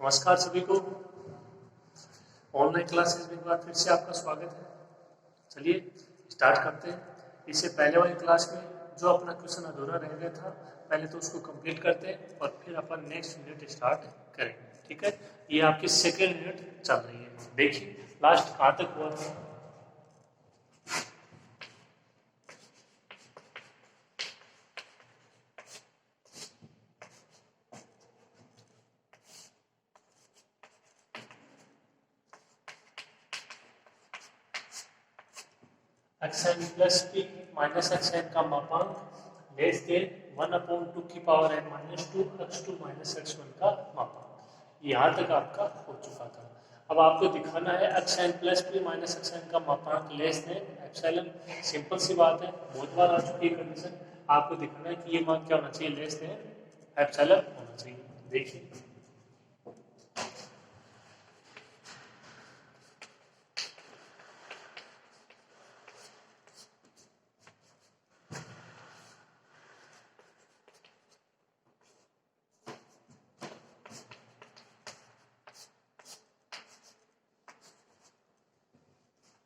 नमस्कार सभी को। ऑनलाइन क्लासेस में एक बार फिर से आपका स्वागत है। चलिए स्टार्ट करते हैं। इससे पहले वाली क्लास में जो अपना क्वेश्चन अधूरा रह गया था, पहले तो उसको कंप्लीट करते हैं और फिर अपन नेक्स्ट यूनिट स्टार्ट करेंगे। ठीक है, ये आपकी सेकेंड यूनिट चल रही है। देखिए लास्ट कहाँ तक हुआ था। xn plus p minus xn का मापांक लेस देन 1/2 की power n minus 2 x2 minus x1 का मापांक। यहाँ तक आपका हो चुका था। अब आपको दिखाना है xn plus p minus xn का मापांक लेस देन एप्सिलॉन। सिंपल सी बात है, बहुत बार आ चुकी है कंडीशन। आपको दिखाना है कि ये मान क्या होना चाहिए, लेस देन एप्सिलॉन होना चाहिए। देखिए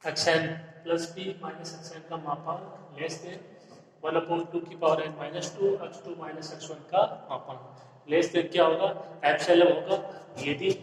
xn plus p minus xn का मापांक लेस देन 1/2 की power n minus 2 x2 minus x1 का मापांक। लेस देन क्या होगा, एप्सिलॉन होगा। यदि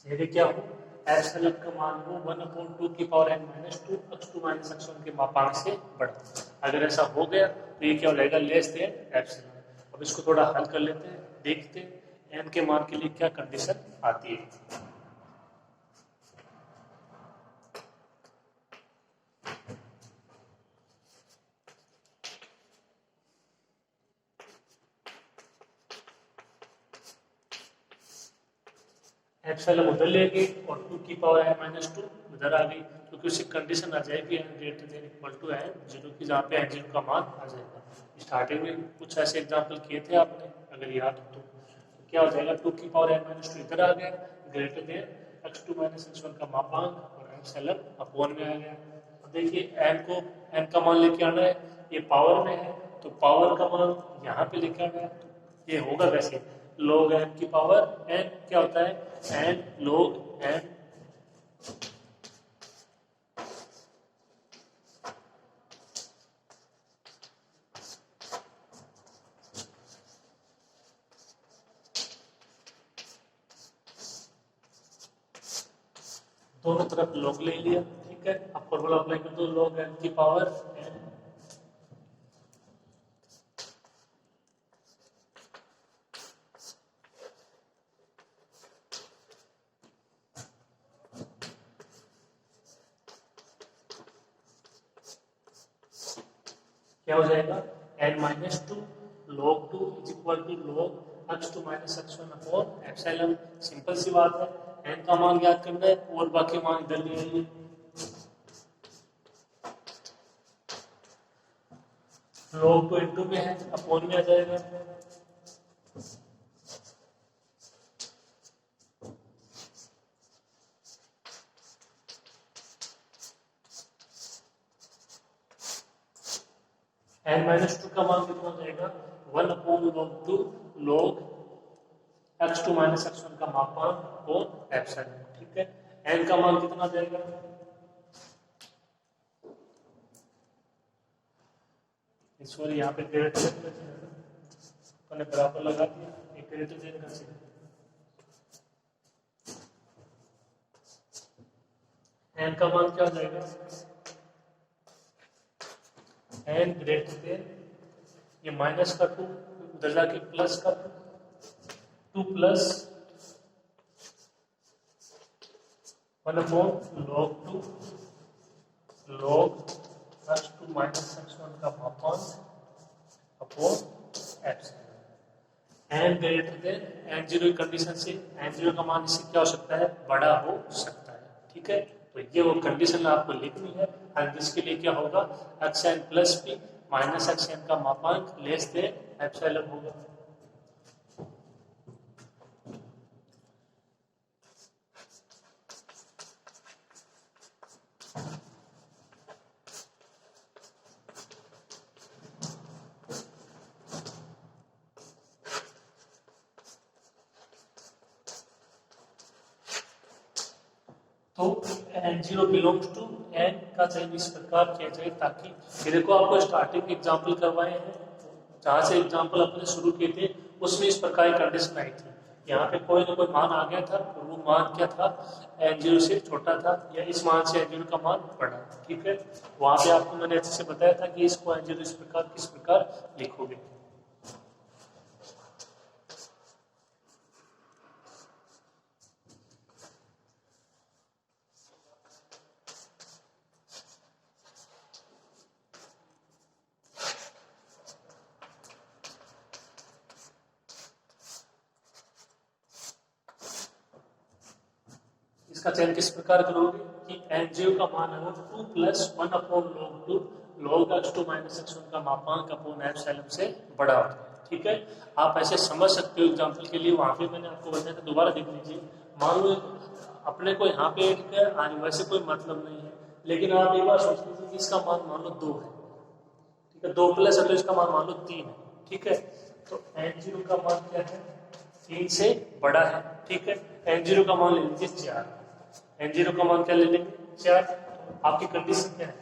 यदि क्या हो, एप्सिलॉन का मान हो 1/2 की power n minus 2 x2 minus x1 के मापांक से बड़ा। अगर ऐसा हो गया तो ये क्या हो जाएगा, लेस देन एप्सिलॉन। अब इसको थोड़ा हल कर लेते हैं, देखते हैं n के मान के लिए क्या कंडीशन आती है। एप्सिलॉन उधर ले गई और 2 की पावर n माइनस 2 उधर आ गई, क्योंकि उससे कंडीशन आ जाएगी n greater than equal to n zero की, जहाँ पे n जीरो का मान आ जाएगा। स्टार्टिंग में कुछ ऐसे एग्जाम्पल किए थे आपने, अगर याद हो तो क्या हो जाएगा, 2 की पावर n माइनस 2 इधर आ गया, greater than x2 minus x1 का मापांक और एप्सिलॉन अपोन में आ गया। अब देखिए n को n का मान लेके आना है, ये पावर में है तो पावर का मान यहाँ पे लेके आना है। तो ये होगा वैसे log n की पावर n क्या होता है, n log n दोनों तरफ log ले लिया। ठीक है, अब फॉर्मूला अप्लाई कर दो, log n की पावर n क्या हो जाएगा, n minus 2 log 2 is equal to log x2 minus x1 upon epsilon. Simple सी बात है, n का मान ज्ञात करना है और बाकी मान इधर ले आइए। log 2 इंटू में है, अपॉन में आ जाएगा। n माइनस 2 का मान कितना हो जाएगा, 1 upon log 2 log x2 minus x1 का मापांक और एप्सिलॉन। ठीक है, n का मान कितना जाएगा, सॉरी यहाँ पे ग्रेटर देन बराबर लगा दिया, एक ग्रेटर देन का चिन्ह। n का मान क्या हो जाएगा, n ग्रेटर देन, ये माइनस का 2 उधर जाके प्लस का 2 plus 1 upon log 2 log x2 minus x1 का मापांक upon epsilon. n greater then n zero की कंडीशन से n जीरो का मान इससे क्या हो सकता है, बड़ा हो सकता है। ठीक है, तो ये वो कंडीशन आपको लिखनी है। और जिसके लिए क्या होगा, xn plus p minus xn का मापांक लेस देन एप्सिलॉन होगा। N zero belongs to n का चयन इस प्रकार किया जाए ताकि, ये देखो आपको स्टार्टिंग एग्जाम्पल करवाए हैं, जहाँ से एग्जाम्पल अपने शुरू किए थे उसमें इस प्रकार की कंडीशन आई थी। यहाँ पे कोई ना कोई मान आ गया था और वो मान क्या था, एन जीरो से छोटा था या इस मान से एन जीरो का मान बड़ा। ठीक है, वहां पे आपको मैंने अच्छे से बताया था कि इसको एन जीरो इस प्रकार किस प्रकार लिखोगे। इसका चयन किस प्रकार करोगे कि एन जीरो का मान है वो 2 plus 1 upon log 2 log x2 minus x1 का मापांक अपॉन एप्सिलॉन से बड़ा होता है। ठीक है, आप ऐसे समझ सकते हो एग्जाम्पल के लिए, वहां पे मैंने आपको बताया था, दोबारा देख लीजिए। मान लो अपने को यहाँ पे आज वैसे कोई मतलब नहीं है, लेकिन आप एक बार सोच लीजिए कि इसका मान मान लो 2 है। ठीक है, 2 प्लस है तो इसका मान मान लो 3 है। ठीक है, तो एन जीरो का मान क्या है, 3 से बड़ा है। ठीक है, एन जीरो का मान ले लीजिए 4, एन जीरो का मान क्या ले लेंगे 4। आपकी कंडीशन क्या है,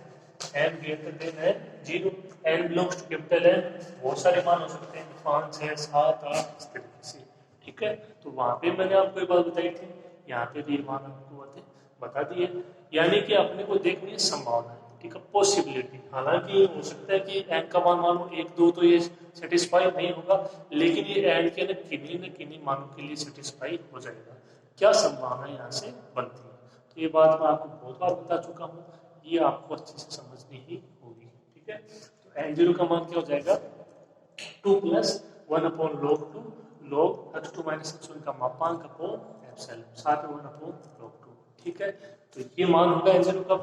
n greater than n zero, n belongs to capital n, बहुत सारे मान हो सकते हैं 5 6 7 8 इस तरीके से। ठीक है, तो वहां पे मैंने आपको एक बात बताई थी, यहाँ पे भी मान आपको बता दिए, यानी कि अपने को देखनी है संभावना। ठीक है, पॉसिबिलिटी, हालांकि हो सकता है कि एन का मान मान लो 1 2 तो ये सेटिस्फाई नहीं होगा, लेकिन ये एन के न किन्हीं मानों के लिए सेटिस्फाई हो जाएगा। क्या संभावना यहाँ से बनती है, तो ये बात मैं आपको बहुत बार बता चुका हूँ, ये आपको अच्छे से समझनी ही होगी। ठीक है, तो एन जीरो का मान क्या हो जाएगा 2 plus 1 upon log 2 log x2 minus x1 का मापांक अपॉन एप्सिलॉन, साथ में 1 अपॉन log 2। ठीक है, तो ये मान होगा एन जीरो का,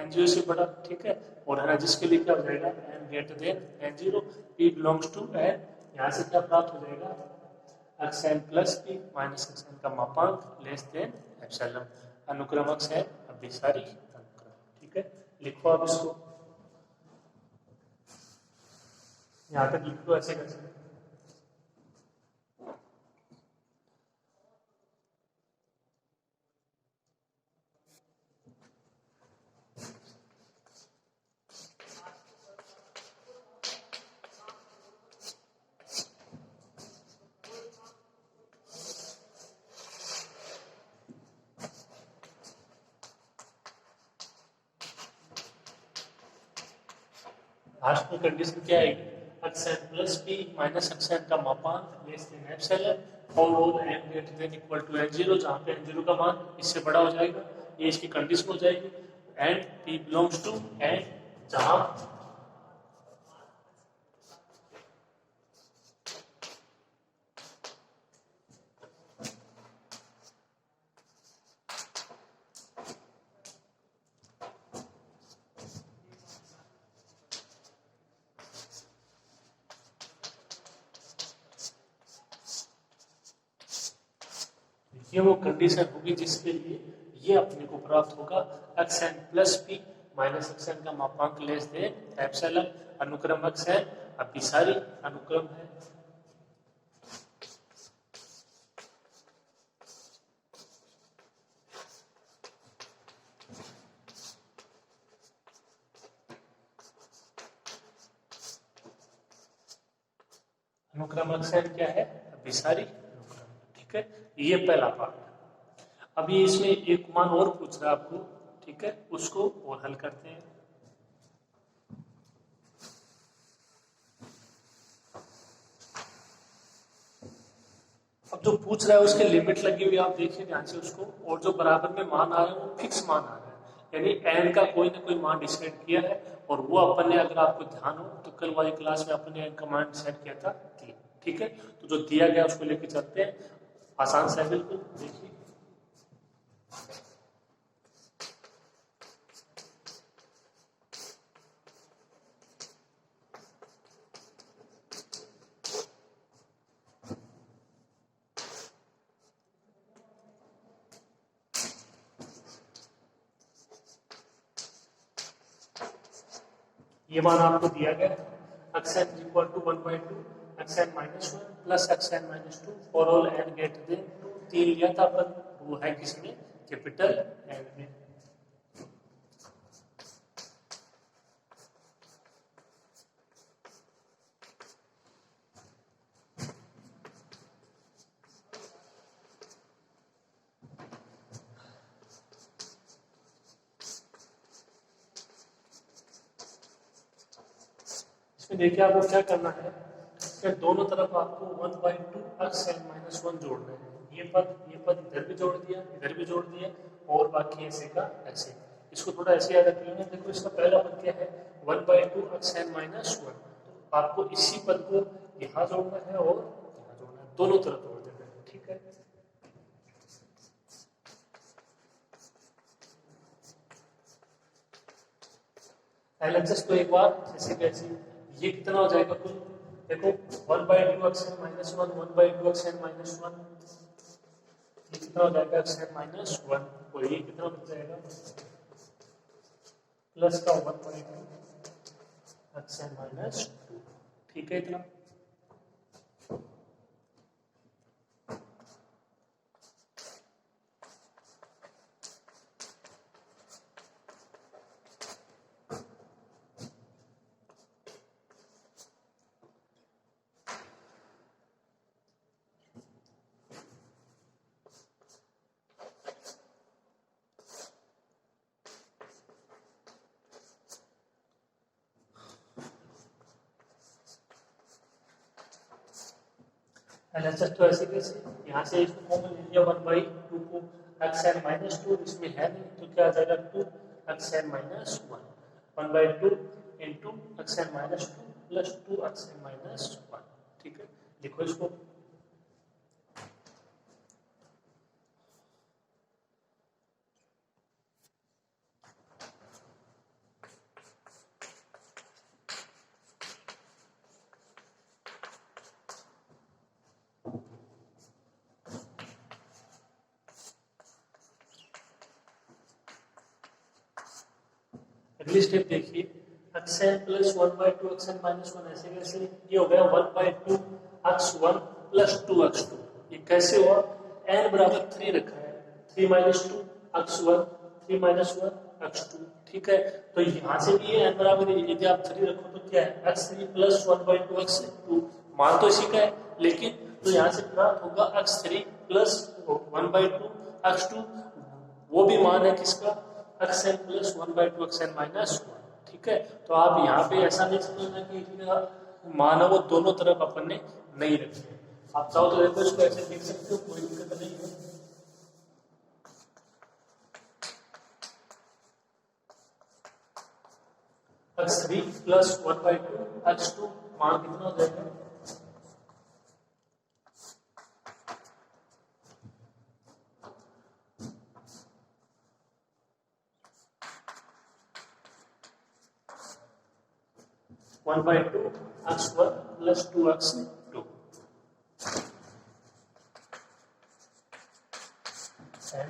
एन जीरो से बड़ा। ठीक है, और है ना जिसके लिए क्या हो जाएगा n greater than n zero, p belongs to n, यहाँ से क्या प्राप्त हो जाएगा xn plus p minus xn का मापांक लेस देन एप्सिलॉन, अनुक्रमक से अभिसारी अनुक्रम। ठीक है, लिखो आप इसको, यहाँ तक लिख लो ऐसे कैसे। लास्ट में कंडीशन क्या आएगी, xn plus p minus xn का मापांक लेस देन एप्सिलॉन और all n greater than equal to n0, जहां पे n0 का मान इससे बड़ा हो जाएगा, ये इसकी कंडीशन हो जाएगी। And p belongs to n, जहां ये वो कंडीशन होगी जिसके लिए ये अपने को प्राप्त होगा xn plus p minus xn का मापांक लेस देन एप्सिलॉन, अनुक्रम xn अभिसारी अनुक्रम है। अनुक्रम xn क्या है, अभिसारी अनुक्रम। ठीक है, ये पहला पार्ट। अभी इसमें एक मान और पूछ रहा है आपको, ठीक है, उसको और हल करते हैं। अब जो पूछ रहा है उसके लिमिट लगी हुई, आप देखिए ध्यान से उसको, और जो बराबर में मान आ रहा है वो फिक्स मान आ रहा है, यानी एन का कोई ना कोई मान डिसाइड किया है, और वो अपन ने, अगर आपको ध्यान हो तो कल वाली क्लास में अपन ने एन का मान डिसाइड किया था 3। ठीक है, तो जो दिया गया उसको लेके चलते हैं, आसान सा है बिल्कुल, देखिए। ये मान आपको दिया गया, xn equal to 1/2 xn minus 1 plus xn minus 2 for all n greater than 2। 3 लिया था अपन, वो है किसमें, कैपिटल एन में। इसमें देखिए आपको क्या करना है कि दोनों तरफ आपको 1/2 x n - 1 जोड़ना है। ये पद इधर भी जोड़ दिया, इधर भी जोड़ दिया, और बाकी ऐसे का ऐसे। इसको थोड़ा ऐसे याद रख लेना। देखो इसका पहला पद क्या है, 1/2 x n - 1। तो आपको इसी पद को यहाँ जोड़ना है और यहाँ जोड़ना है, दोनों तरफ जोड़ देना है। ठीक है, LHS तो एक बार जैसे कैसे ये कितना हो जाएगा कुल, देखो 1/2 x n - 1, 1/2 x n - 1, ये कितना हो जाएगा x n - 1, और ये कितना बच जाएगा प्लस का 1/2 x n - 2। ठीक है इतना। LHS तो ऐसे कैसे, यहाँ से इसको कॉमन ले लिया 1/2 को x n - 2, इसमें है नहीं तो क्या आ जाएगा 2 x n - 1, 1/2 into x n - 2 plus 2 x n - 1। ठीक है, लिखो इसको। अगली स्टेप देखिए, x n plus 1/2 x n - 1 ऐसे कैसे, ये हो गया 1/2 x1 प्लस 2x2। ये कैसे हुआ, n बराबर 3 रखा है, 3 - 2 x1, 3 - 1 x2। ठीक है, तो यहाँ से भी ये n बराबर है, यदि आप 3 रखो तो क्या है x3 प्लस 1/2 x2। मान तो इसी का है, लेकिन तो यहाँ से प्राप्त होगा x3 प्लस 1/2 x2, वो भी मान है किसका, xn प्लस 1/2 xn - 1। ठीक है, तो आप यहाँ पे ऐसा नहीं समझना कि मान है वो दोनों तरफ अपन ने नहीं रखे। आप चाहो तो देखो इसको ऐसे लिख सकते हो, कोई दिक्कत नहीं है। x3 प्लस 1/2 x2 मान कितना हो जाएगा, one by two x1 plus 2x2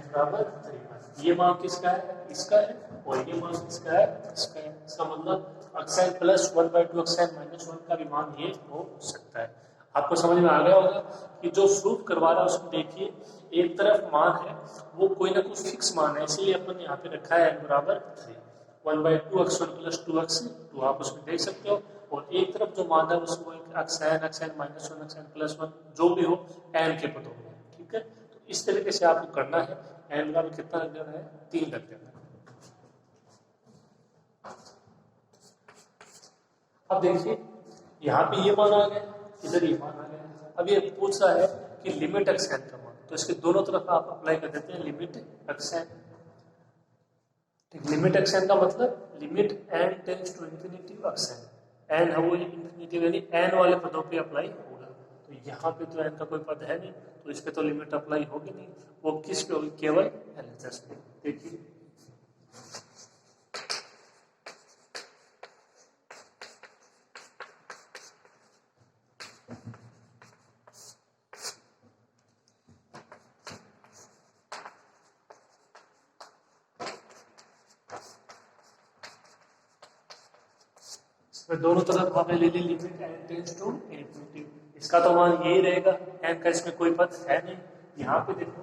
बराबर 3। ये मान किसका है, इसका है, और ये मान किसका है, इसका है। इसका मतलब x n plus 1/2 x n - 1 का भी मान ये हो सकता है। आपको समझ में आ गया होगा कि जो प्रूफ करवा रहा है उसको देखिए, एक तरफ मान है वो कोई ना कोई फिक्स मान है, इसलिए अपन यहाँ पे रखा है n बराबर 3, 1/2 x1 प्लस 2x2 आप उसमें देख सकते हो, और एक तरफ जो मान है उसको x n - 1 x n plus 1 जो भी हो n के पदों में। ठीक है, तो इस तरीके से आपको करना है। n बराबर कितना रख देना है, 3 रख देना है। अब देखिए यहाँ पे ये मान आ गया, इधर ये मान आ गया। अब ये पूछ रहा है कि लिमिट x n का मान, तो इसके दोनों तरफ आप अप्लाई कर देते हैं limit x n। Limit x n का मतलब limit n tends to infinity x n, n है वो इंफिनिटी यानी n वाले पदों पे अप्लाई होगा। तो यहाँ पे तो n का कोई पद है नहीं, तो इस पे तो लिमिट अप्लाई होगी नहीं, वो किस पे होगी, केवल LHS पे। देखिए दोनों तरफ आपने ले ली limit n tends to infinity, इसका तो मान यही रहेगा, n का इसमें कोई पद है नहीं। यहाँ पे देखो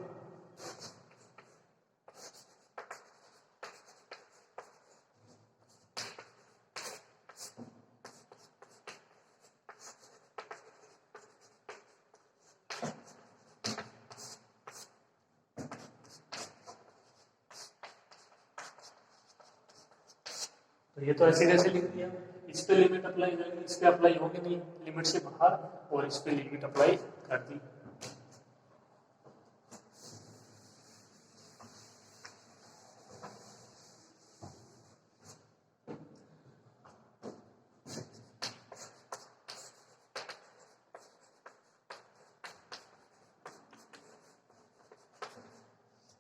तो ये तो ऐसे कैसे लिख दिया, इस पे लिमिट अप्लाई करेंगे, इस पे अप्लाई होगी नहीं, लिमिट से बाहर, और इस पे लिमिट अप्लाई कर दी।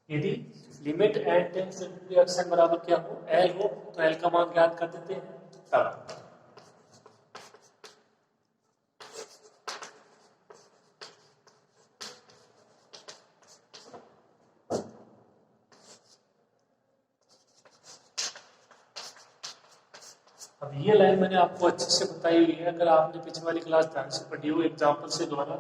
यदि limit n tends to infinity x n बराबर क्या हो, एल हो, तो एल का मान ज्ञात कर देते हैं तब। अब ये लाइन मैंने आपको अच्छे से बताई हुई है, अगर आपने पिछली वाली क्लास ध्यान से पढ़ी हो एग्जांपल से द्वारा,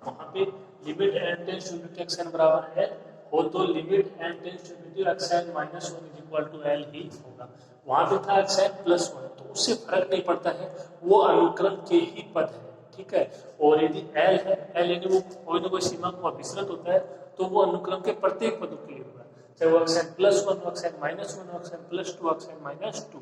वहां पे limit n tends to infinity x n बराबर एल हो तो limit n tends to infinity x n minus one is equal to l ही होगा। वहां पे था एक्स एन प्लस वन, तो उससे फर्क नहीं पड़ता है, वो अनुक्रम के ही पद है, ठीक है। और यदि एल है, एल यानी वो कोई ना कोई सीमा को अभिसरित होता है, तो वो अनुक्रम के प्रत्येक पदों के लिए होगा, चाहे वो x n plus one, x n minus one, x n plus two, x n minus two,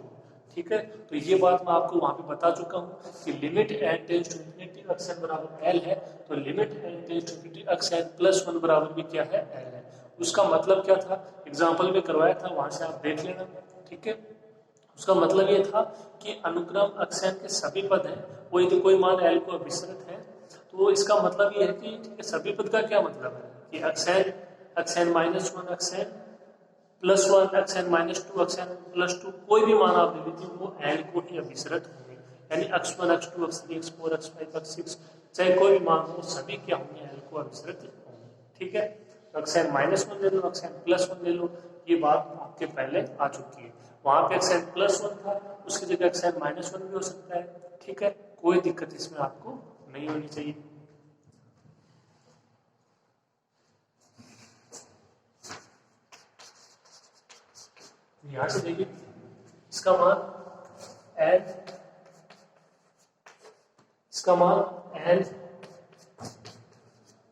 ठीक है। तो ये बात मैं आपको वहां पे बता चुका हूं कि limit n tends to infinity x n बराबर एल है, तो limit n tends to infinity x n plus one बराबर भी क्या है, एल है। उसका मतलब क्या था, एग्जांपल में करवाया था, वहां से आप देख लेना, ठीक है। उसका मतलब ये था कि अनुक्रम एक्स एन के सभी पद हैं, वो यदि कोई मान एल को अभिसरित है, तो इसका मतलब ये है कि ठीक है, सभी पद का क्या मतलब है कि x n minus one, x n plus one, x n minus two, x n plus two, कोई भी मान आप ले लीजिए, वो एल को ही अभिसरित होंगे, यानी x one, x two, x three, x four, x five, x six, चाहे कोई भी मान हो, सभी क्या होंगे, एल को अभिसरित होंगे, ठीक है। एक्स एन माइनस वन ले लो, एक्स एन प्लस वन ले लो, ये बात आपके पहले आ चुकी है। वहां पे एक्स एन प्लस वन था, उसकी जगह एक्स एन माइनस वन भी हो सकता है, ठीक है, कोई दिक्कत इसमें आपको नहीं होनी चाहिए। यहां से देखिए इसका मान एल, इसका मान एल,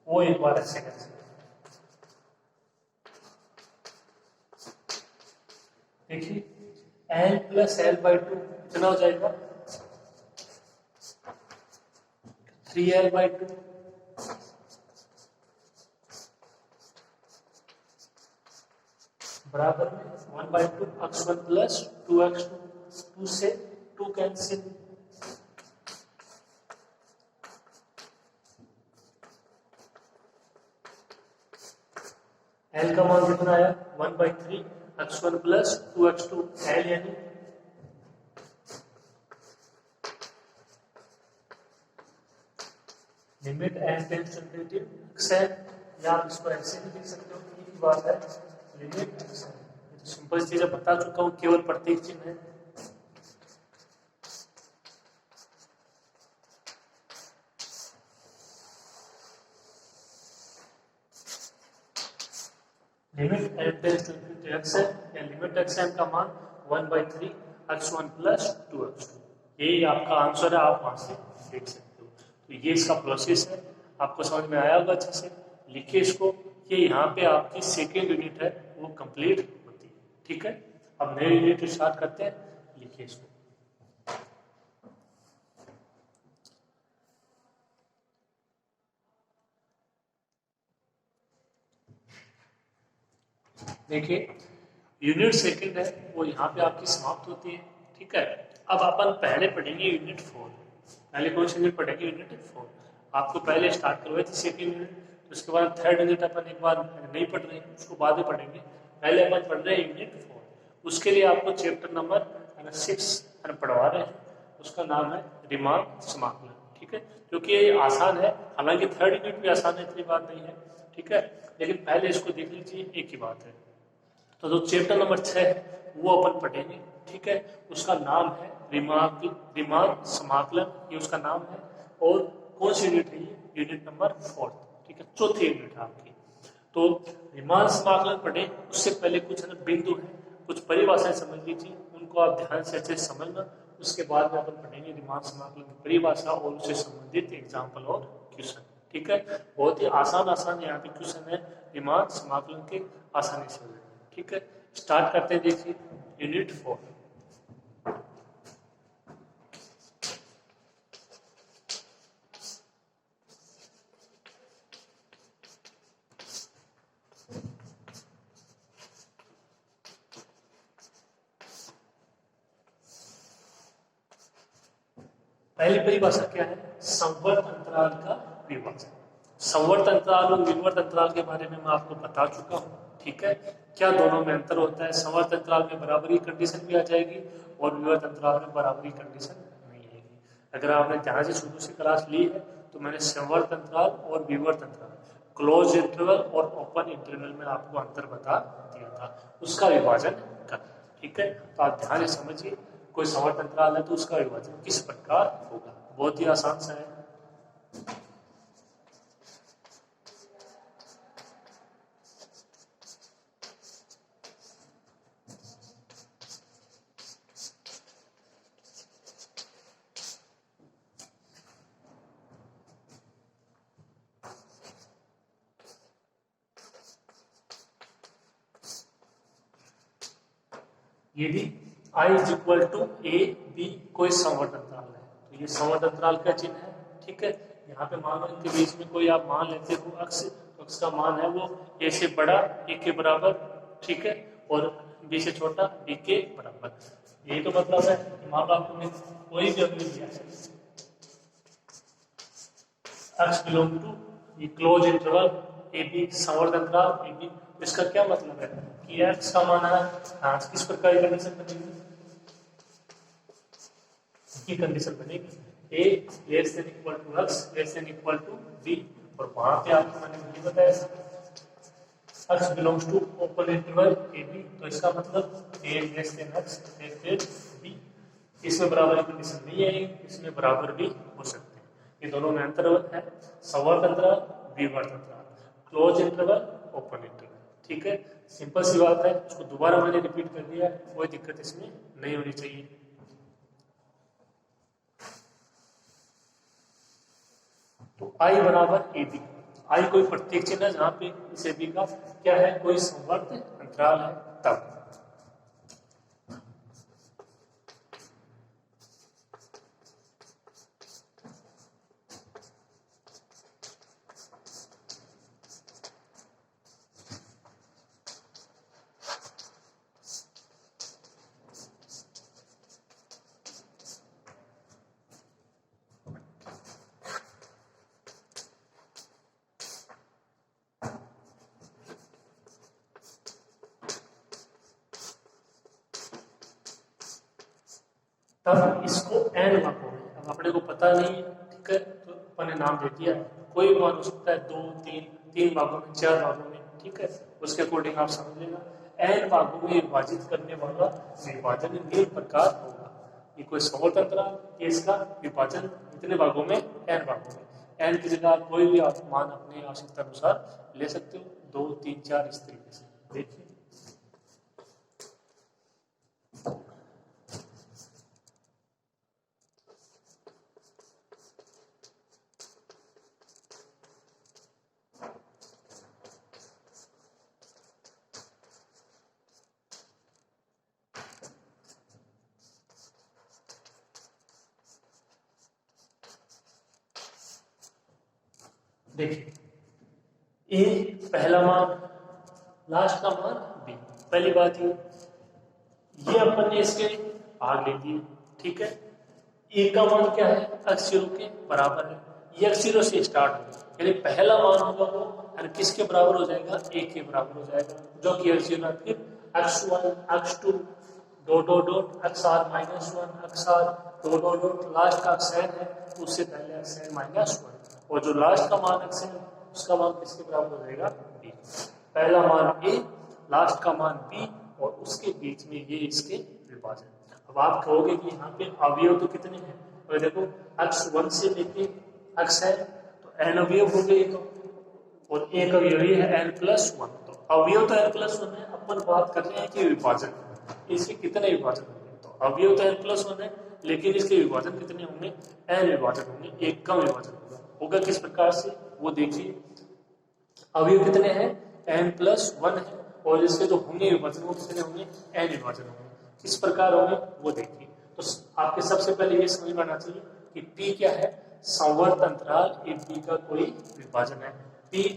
वो एक बार सेकंड से देखिए l plus l by two कितना हो जाएगा, 3l बाई टू, बराबर में 1 by two x one plus two x two, two से टू कैंसिल, एल का मान कितना आया 1 by three x one plus two x two, l यानी limit n tends to infinity x n, या आप इसको ऐसे भी लिख सकते हो, एक ही बात है, लिमिट एक्स एन। सिंपल चीजें बता चुका हूं, केवल प्रतीक चिन्ह है। Limit n tends to infinity x n, या लिमिट एक्स एन का मान 1 by three x one plus two x two, यही आपका आंसर है, आप वहां से देख सकते हो। तो ये इसका प्रोसेस है, आपको समझ में आया होगा अच्छे से, लिखिए इसको, ये यहाँ पे आपकी सेकेंड यूनिट है वो कंप्लीट होती है, ठीक है। अब नए यूनिट स्टार्ट करते हैं, लिखिए इसको। देखिए यूनिट सेकंड है वो यहाँ पे आपकी समाप्त होती है, ठीक है। अब अपन पहले पढ़ेंगे यूनिट 4, पहले कौन सी यूनिट पढ़ेंगे, यूनिट 4। आपको पहले स्टार्ट करवाई थी सेकंड यूनिट, तो उसके बाद थर्ड यूनिट अपन एक बार नहीं पढ़ रहे हैं, उसको बाद में पढ़ेंगे, पहले अपन पढ़ रहे हैं यूनिट 4। उसके लिए आपको चैप्टर नंबर 6 पढ़वा रहे हैं, उसका नाम है रिमार्क समाकलन, ठीक है। क्योंकि ये आसान है, हालांकि थर्ड यूनिट भी आसान है, इतनी बात नहीं है, ठीक है, लेकिन पहले इसको देख लीजिए, एक ही बात है। तो जो चैप्टर नंबर 6 है वो अपन पढ़ेंगे, ठीक है। उसका नाम है रिमार्क समाकलन, ये उसका नाम है। और कौन सी यूनिट है ये, यूनिट नंबर 4, ठीक है, चौथी यूनिट है आपकी। तो रिमार्क समाकलन पढ़े उससे पहले कुछ है ना बिंदु है, कुछ परिभाषाएं समझ लीजिए, उनको आप ध्यान से अच्छे से समझना। उसके बाद में अपन पढ़ेंगे रिमार्क समाकलन की परिभाषा और उससे संबंधित एग्जाम्पल और क्वेश्चन, ठीक है। बहुत ही आसान यहाँ पे क्वेश्चन है रिमार्क समाकलन के, आसानी से हो जाएंगे, ठीक है। स्टार्ट करते हैं, देखिए यूनिट 4। पहली परिभाषा क्या है? संवर्त अंतराल का विभाजन। संवर्त अंतराल और विवर्त अंतराल के बारे में मैं आपको बता चुका हूँ, ठीक है। क्या दोनों में अंतर होता है? संवर्त अंतराल में बराबरी कंडीशन भी आ जाएगी और विवर्त अंतराल में बराबरी कंडीशन नहीं आएगी। अगर आपने ध्यान से शुरू से क्लास ली है तो मैंने संवर्त अंतराल और विवर्त अंतराल, क्लोज इंटरवल और ओपन इंटरवल में आपको अंतर बता दिया था, उसका विभाजन कर, ठीक है। तो आप ध्यान से समझिए, कोई संवर्त अंतराल है तो उसका विभाजन किस प्रकार होगा, बहुत ही आसान सा है। यदि I is equal to a b कोई संवर्त अंतराल है, तो ये संवर्त अंतराल का चिन्ह है, ठीक है। यहाँ पे मान लो इनके बीच में कोई आप मान लेते हो अक्ष, तो अक्ष का मान है वो ए से बड़ा ए के बराबर, ठीक है, और बी से छोटा बी के बराबर। यही तो मतलब है कि मान लो आपको कोई भी अवयव दिया है, अक्ष बिलोंग टू ये क्लोज इंटरवल ए बी, संवर्त अंतराल ए बी, इसका क्या मतलब है कि एक्स का मान है, आज किस प्रकार की कंडीशन बनेगी, की कंडीशन बनेगी a less than equal to x less than equal to b, और वहां पे आपको मैंने ये बताया x belongs to open interval a b, तो इसका मतलब a less than x less than b। इसमें बराबर कंडीशन नहीं है, इसमें बराबर भी हो सकते हैं। ये दोनों में अंतर है, संवर्त अंतराल विवर्त अंतराल, क्लोज इंटरवल ओपन इंटरवल, ठीक है। सिंपल सी बात है, उसको दोबारा मैंने रिपीट कर दिया, कोई दिक्कत इसमें नहीं होनी चाहिए। तो I बराबर ए बी, आई कोई प्रत्येक चिन्ह है जहां पे इस ए बी का क्या है, कोई संवर्त अंतराल है तब। तब इसको एन भागों में, अब अपने को पता नहीं है, ठीक है, तो अपन ने नाम दे दिया, कोई मान हो सकता है, 2 3 भागों में, 4 भागों में, ठीक है, उसके अकॉर्डिंग आप समझ लेना। एन भागों में विभाजित करने वाला विभाजन निम्न प्रकार होगा। ये कोई संवर्त अंतराल, इसका विभाजन इतने भागों में, एन भागों में, एन की जगह कोई भी आप मान अपने आवश्यकता अनुसार ले सकते हो, 2 3 4 इस तरीके से। देखिए देखिए ए पहला मान, लास्ट का मान बी, पहली बात ये अपन ने इसके भाग ले दिए, ठीक है। ए का मान क्या है, x जीरो के बराबर है, ये x जीरो से स्टार्ट होगा, यानी पहला मान होगा वो किसके बराबर हो जाएगा, ए के बराबर हो जाएगा, जो कि x जीरो फिर x1 x2 dot dot dot xr -1 xr dot dot dot, last का xn है उससे पहले xn -1, और जो लास्ट का मान x है उसका मान किसके बराबर हो जाएगा, b। पहला मान a, लास्ट का मान b, और उसके बीच में ये इसके विभाजन। अब आप कहोगे कि यहाँ पे अवयव तो कितने हैं, तो देखो x1 से लेके x है तो n अवयव हो गए, तो और एक अवयव है n+1, तो अवयव तो n+1 है, अपन बात कर रहे हैं कि विभाजन, इसके कितने विभाजन होंगे, तो अवयव तो n+1 है लेकिन इसके विभाजन कितने होंगे, n विभाजन होंगे, एक का विभाजन होगा किस प्रकार से, वो देखिए अवयव कितने हैं, n+1 है, और इसके जो होंगे विभाजन वो कितने होंगे, n विभाजन होंगे, किस प्रकार होंगे वो देखिए। तो आपके सबसे पहले ये समझ में आना चाहिए कि P क्या है, संवर्त अंतराल ए बी का कोई विभाजन है। P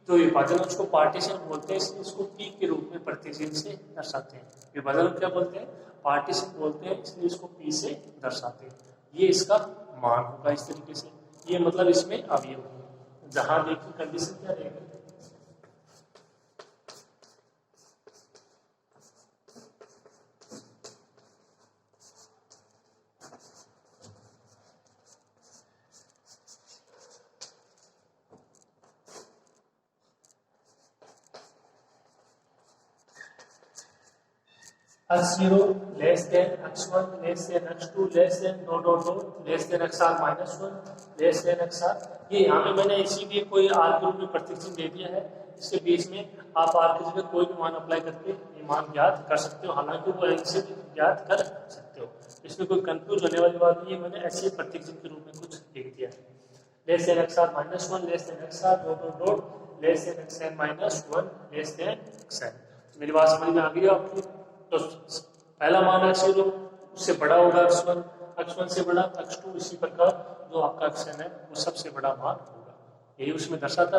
जो विभाजन उसको पार्टीशन बोलते हैं, इसलिए इसको P के रूप में प्रतिचिह्न से दर्शाते हैं। विभाजन क्या बोलते हैं, पार्टीशन बोलते हैं, इसलिए इसको P से दर्शाते हैं। ये इसका मान होगा इस तरीके से। ये मतलब इसमें अवयव होगा। जहां देखिए कंडीशन क्या रहेगी, x0 less than x1 less than x2 less than dot dot dot less than xr minus 1 less than xr। ये यहाँ पे मैंने इसीलिए कोई r के रूप में प्रतीक चिन्ह दे दिया है। इसके बीच में आप r की जगह कोई भी मान अप्लाई करके ये मान ज्ञात कर सकते हो, हालांकि वो n से भी ज्ञात कर सकते हो। इसमें कोई कंफ्यूज होने वाली बात नहीं है, मैंने ऐसे प्रतीक चिन्ह के रूप में कुछ लिख दिया है। Less than xr minus 1 less than xr dot dot dot less than xn minus 1 less than xn। मेरी बात समझ में आ गई आपकी? तो पहला मान x0 उससे बड़ा होगा x1, x1 से बड़ा x2, इसी प्रकार जो आपका xn है वो सबसे बड़ा मान होगा। यही उसमें दर्शाता।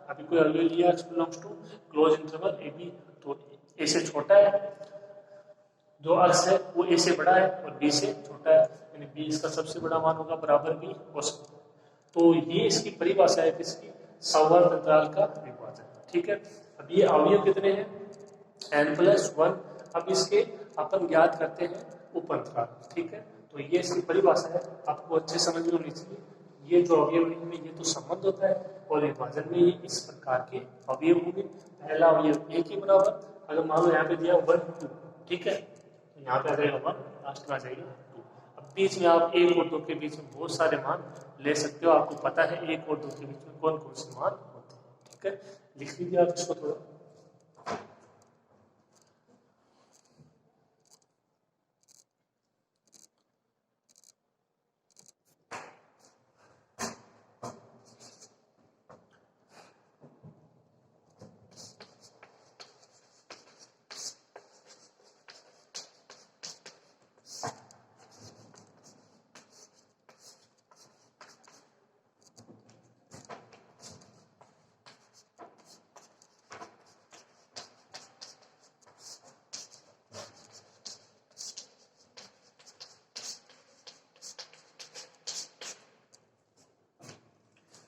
अभी कोई अवयव लिया x belongs to close interval a b, तो a से छोटा है, जो x है वो a से बड़ा है और b से छोटा है, यानी b इसका सबसे बड़ा मान होगा, बराबर b हो सकता है। तो ये इसकी परिभाषा है किसकी, संवर्त अंतराल का विभाजन। ठीक है, अब ये अवयव कितने हैं, n+1। अब इसके अपन ज्ञात करते हैं उप अंतराल। ठीक है, तो ये इसकी परिभाषा है, आपको अच्छे समझ में होनी चाहिए। ये जो अवयव में ये तो संबंध होता है और विभाजन में ये इस प्रकार के अवयव होंगे। पहला अवयव एक ही बराबर, अगर मान लो यहाँ पे दिया 1 2, ठीक है, तो यहाँ पे आ जाएगा 1, लास्ट में आ जाएगा 2। अब बीच में आप 1 और 2 के बीच में बहुत सारे मान ले सकते हो, आपको पता है 1 और 2 के बीच में कौन कौन से मान होते हैं। ठीक है, लिख लीजिए आप इसको थोड़ा।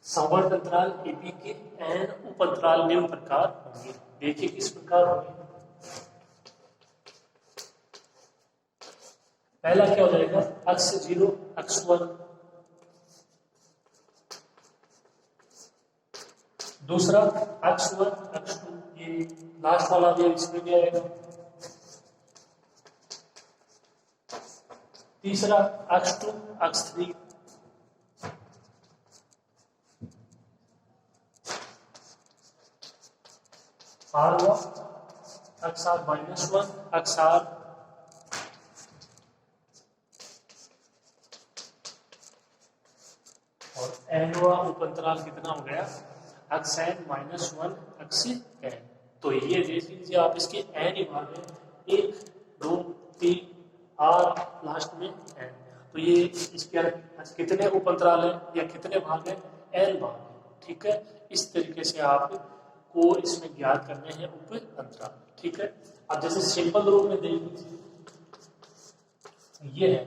संवर्त अंतराल AB के n उप अंतराल निम्न प्रकार होंगे। देखिए किस प्रकार होंगे। पहला क्या हो जाएगा, x0 x1, दूसरा x1 x2, ये लास्ट वाला भी इसमें भी आएगा, तीसरा x2 x3, r हुआ xr -1 xr और n हुआ उप अंतराल कितना हो गया, xn -1 xn। तो ये देख लीजिए आप, इसके n ही भाग है, 1 2 3 r लास्ट में n। तो ये इसके कितने उप अंतराल है या कितने भाग है, n भाग है। ठीक है, इस तरीके से आप को इसमें ज्ञात करने हैं उप अंतराल। ठीक है, अब जैसे सिंपल रूप में देख लीजिए, ये है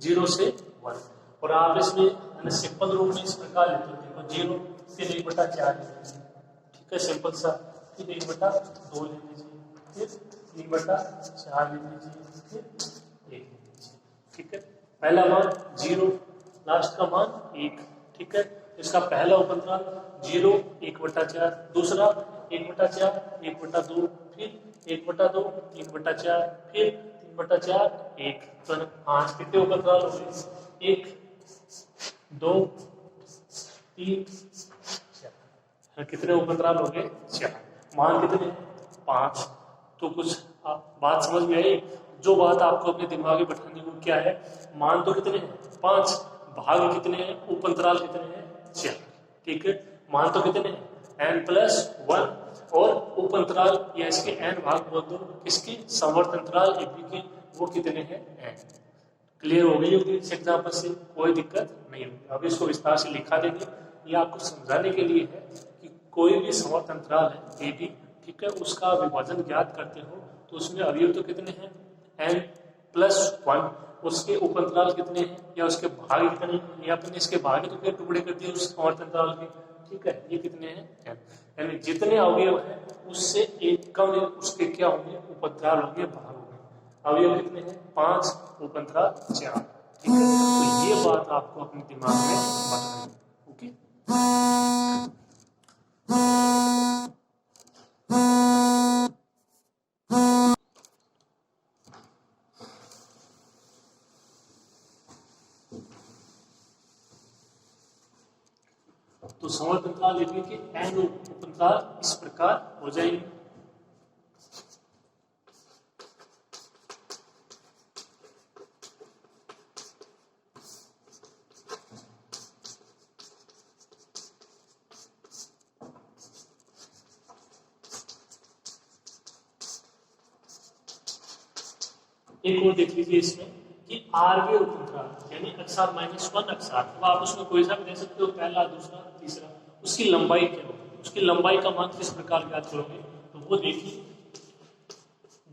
0 से 1 और आप इसमें सिंपल रूप में इस प्रकार लेते हो, देखो 0 फिर 1/4 ले लीजिए। ठीक है, सिंपल सा, फिर 1/2 ले लीजिए, फिर 3/4 ले लीजिए, फिर 1 ले लीजिए। ठीक है, पहला मान 0, लास्ट का मान 1। ठीक है, इसका पहला उप अंतराल 0 1/4, दूसरा 1/4 1/2, फिर 1/2 1/4, फिर 3/4 1। तो 5 कितने उप अंतराल हो गए, 1 2 3 4। कितने उप अंतराल हो गए, 4। मान कितने, 5। तो कुछ बात समझ में आई। जो बात आपको अपने दिमाग में बैठानी वो क्या है, मान तो कितने हैं 5, भाग कितने हैं, उप अंतराल कितने हैं 4। ठीक है, मान तो कितने हैं n+1 और उप अंतराल या इसके n भाग बोल दो, इसके संवर्त अंतराल AB के वो कितने हैं, n। क्लियर हो गई होगी इस एग्जाम्पल से, कोई दिक्कत नहीं होगी। अब इसको विस्तार से लिखा देंगे, ये आपको समझाने के लिए है कि कोई भी संवर्त अंतराल है AB, ठीक है, उसका विभाजन ज्ञात करते हो तो उसमें अवयव तो कितने हैं, n +1, उसके उपअंतराल कितने हैं या उसके भाग कितने हैं, या अपने इसके भाग ही तो क्या टुकड़े कर दिए उस समवर्त अंतराल के, ठीक है, ये कितने हैं 10। यानी जितने अवयव हैं उससे एक कम उसके क्या होंगे, उपअंतराल होंगे, भाग होंगे। अवयव कितने हैं 5, उपअंतराल 4, ठीक है। तो ये बात आपको अपने दिमाग में बतानी है। ओके, तो समवर्त अंतराल लिखने के n उपअंतराल इस प्रकार हो जाएंगे। एक और देख लीजिए इसमें कि आरवे उपअंतराल यानी अक्षार -1 अक्षार, अब आप उसमें कोई सा भी दे सकते हो, पहला, दूसरा, तीसरा, उसकी लंबाई क्या होगी, उसकी लंबाई का मान किस प्रकार ज्ञात करोगे, तो वो देखिए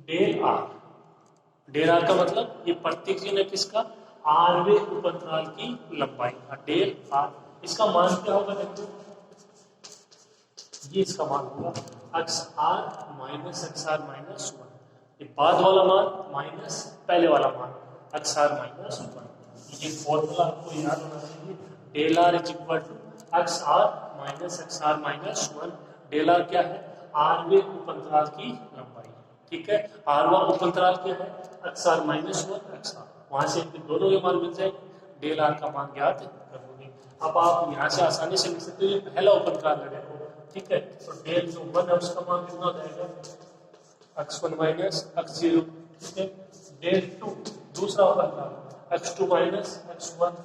डेल आर का मतलब ये प्रतीक चिन्ह है किसका, आरवे उपअंतराल की लंबाई का, डेल आर, इसका मान क्या होगा, देखो ये इसका मान होगा अक्षार -1, ये बाद वाला मान माइनस पहले वाला मान अक्षार -1। ये फॉर्मूला आपको याद होना चाहिए, del r is equal to अक्षार -1। डेल आर क्या है, आरवे उपअंतराल की लंबाई, ठीक है। आरवा उपअंतराल क्या है, अक्षार -1 अक्षार, वहां से दोनों के मान मिल जाएंगे, डेल आर का मान ज्ञात कर दोगे। अब आप यहाँ से आसानी से लिख सकते हो, ये पहला उपअंतराल है देखो, ठीक है, तो डेल जो 1 है उसका मान कितना हो जाएगा, x1 माइनस x0, ठीक है। डेल 2 दूसरा उपअंतराल x2 माइनस x1,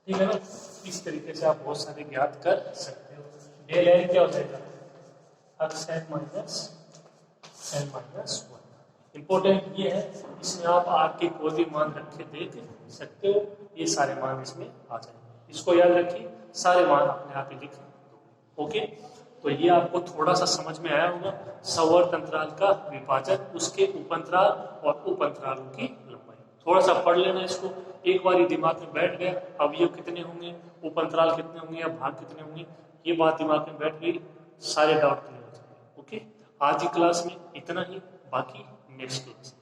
ठीक है ना। इस तरीके से आप बहुत सारे ज्ञात कर सकते हो। डेल n क्या हो जाएगा, xn minus n minus 1। Important ये है, इसमें आप r के कोई भी मान रख के देख सकते हो, ये सारे मान इसमें आ जाएंगे। इसको याद रखिए, सारे मान अपने आप ही लिख दो। ओके, तो ये आपको थोड़ा सा समझ में आया होगा, समवर्त अंतराल का विभाजन, उसके उपअंतराल और उपअंतरालों की लंबाई। थोड़ा सा पढ़ लेना इसको, एक बार ये दिमाग में बैठ गया, अवयव कितने होंगे, उपअंतराल कितने होंगे या भाग कितने होंगे, ये बात दिमाग में बैठ गई, सारे डाउट क्लियर हो जाएंगे। ओके, आज की क्लास में इतना ही, बाकी नेक्स्ट क्लास।